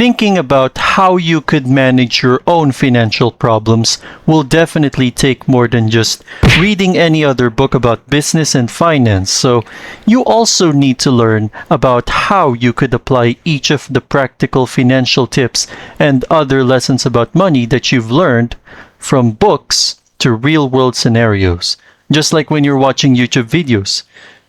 Thinking about how you could manage your own financial problems will definitely take more than just reading any other book about business and finance. So, you also need to learn about how you could apply each of the practical financial tips and other lessons about money that you've learned from books to real world scenarios. Just like when you're watching YouTube videos.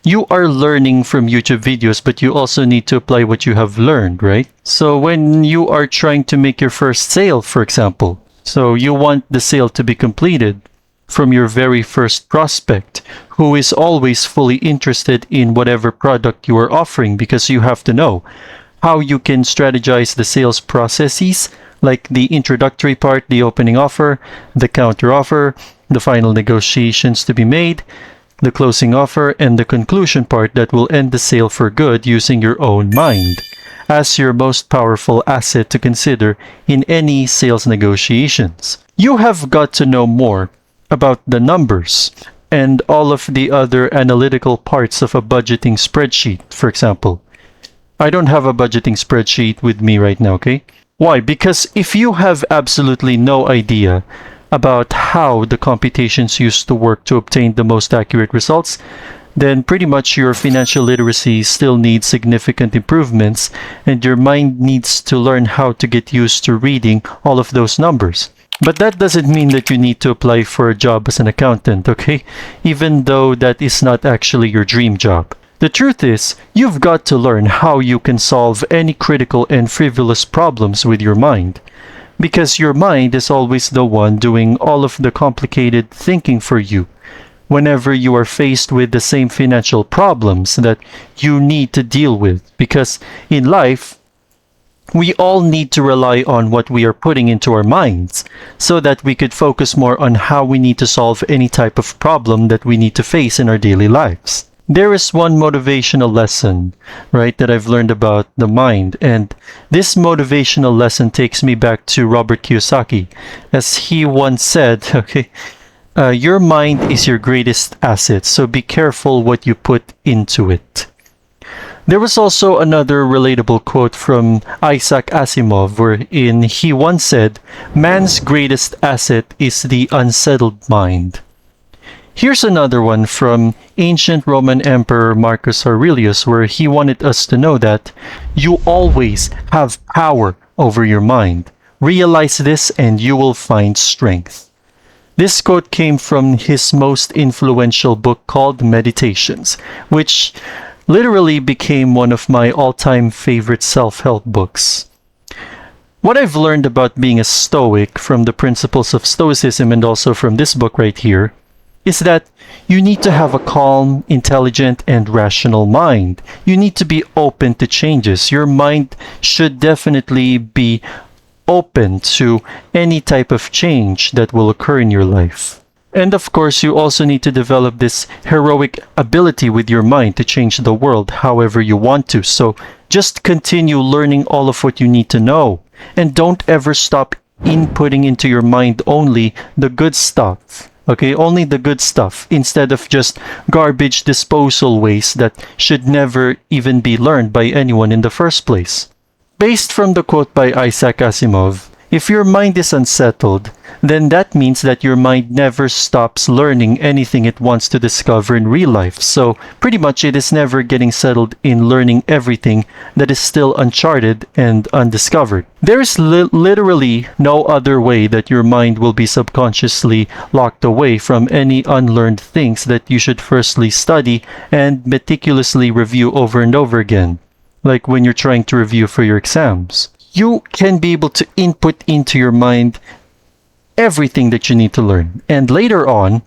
You are learning from YouTube videos, but you also need to apply what you have learned, right? So when you are trying to make your first sale, for example, so you want the sale to be completed from your very first prospect, who is always fully interested in whatever product you are offering, because you have to know how you can strategize the sales processes, like the introductory part, the opening offer, the counter offer, the final negotiations to be made, the closing offer, and the conclusion part that will end the sale for good using your own mind as your most powerful asset to consider in any sales negotiations. You have got to know more about the numbers and all of the other analytical parts of a budgeting spreadsheet, for example. I don't have a budgeting spreadsheet with me right now, okay? Why? Because if you have absolutely no idea about how the computations used to work to obtain the most accurate results, then pretty much your financial literacy still needs significant improvements, and your mind needs to learn how to get used to reading all of those numbers. But that doesn't mean that you need to apply for a job as an accountant, okay? Even though that is not actually your dream job. The truth is, you've got to learn how you can solve any critical and frivolous problems with your mind. Because your mind is always the one doing all of the complicated thinking for you whenever you are faced with the same financial problems that you need to deal with. Because in life, we all need to rely on what we are putting into our minds so that we could focus more on how we need to solve any type of problem that we need to face in our daily lives. There is one motivational lesson, right, that I've learned about the mind, and this motivational lesson takes me back to Robert Kiyosaki, as he once said, okay, your mind is your greatest asset, so be careful what you put into it. There was also another relatable quote from Isaac Asimov, wherein he once said, man's greatest asset is the unsettled mind. Here's another one from ancient Roman Emperor Marcus Aurelius, where he wanted us to know that you always have power over your mind. Realize this and you will find strength. This quote came from his most influential book called Meditations, which literally became one of my all-time favorite self-help books. What I've learned about being a Stoic from the principles of Stoicism and also from this book right here is that you need to have a calm, intelligent, and rational mind. You need to be open to changes. Your mind should definitely be open to any type of change that will occur in your life. And of course, you also need to develop this heroic ability with your mind to change the world however you want to. So just continue learning all of what you need to know. And don't ever stop inputting into your mind only the good stuff. Okay, only the good stuff instead of just garbage disposal waste that should never even be learned by anyone in the first place. Based from the quote by Isaac Asimov, if your mind is unsettled, then that means that your mind never stops learning anything it wants to discover in real life. So pretty much it is never getting settled in learning everything that is still uncharted and undiscovered. There is literally no other way that your mind will be subconsciously locked away from any unlearned things that you should firstly study and meticulously review over and over again, like when you're trying to review for your exams. You can be able to input into your mind everything that you need to learn. And later on,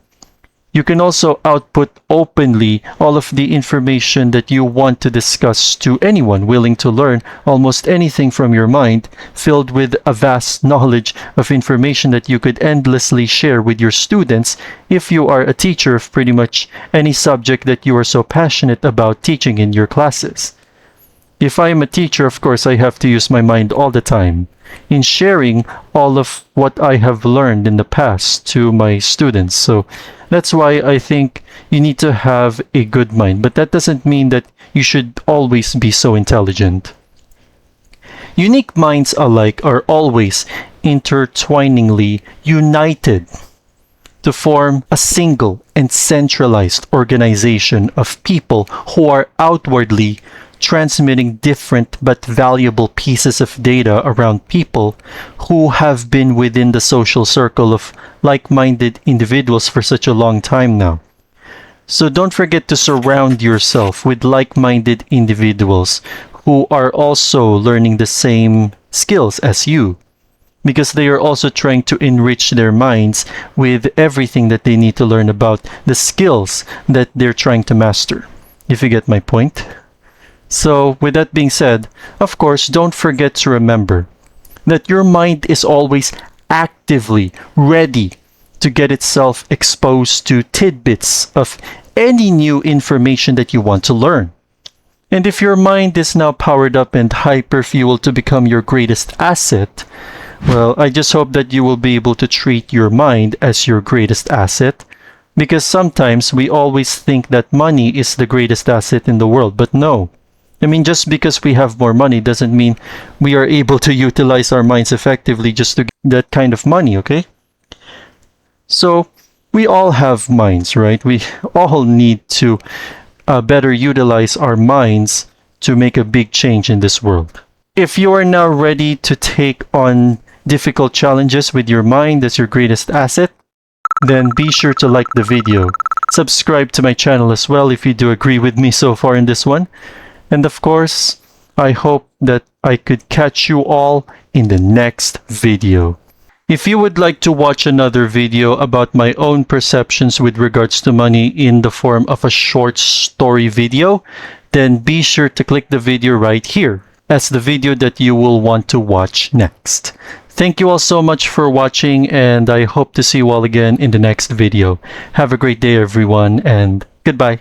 you can also output openly all of the information that you want to discuss to anyone willing to learn almost anything from your mind, filled with a vast knowledge of information that you could endlessly share with your students if you are a teacher of pretty much any subject that you are so passionate about teaching in your classes. If I am a teacher, of course, I have to use my mind all the time in sharing all of what I have learned in the past to my students. So that's why I think you need to have a good mind. But that doesn't mean that you should always be so intelligent. Unique minds alike are always intertwiningly united to form a single and centralized organization of people who are outwardly transmitting different but valuable pieces of data around people who have been within the social circle of like-minded individuals for such a long time now. So don't forget to surround yourself with like-minded individuals who are also learning the same skills as you, because they are also trying to enrich their minds with everything that they need to learn about the skills that they're trying to master, if you get my point. So, with that being said, of course, don't forget to remember that your mind is always actively ready to get itself exposed to tidbits of any new information that you want to learn. And if your mind is now powered up and hyper-fueled to become your greatest asset, well, I just hope that you will be able to treat your mind as your greatest asset, because sometimes we always think that money is the greatest asset in the world, but no. I mean, just because we have more money doesn't mean we are able to utilize our minds effectively just to get that kind of money, okay? So, we all have minds, right? We all need to better utilize our minds to make a big change in this world. If you are now ready to take on difficult challenges with your mind as your greatest asset, then be sure to like the video. Subscribe to my channel as well if you do agree with me so far in this one. And of course, I hope that I could catch you all in the next video. If you would like to watch another video about my own perceptions with regards to money in the form of a short story video, then be sure to click the video right here as the video that you will want to watch next. Thank you all so much for watching, and I hope to see you all again in the next video. Have a great day, everyone, and goodbye.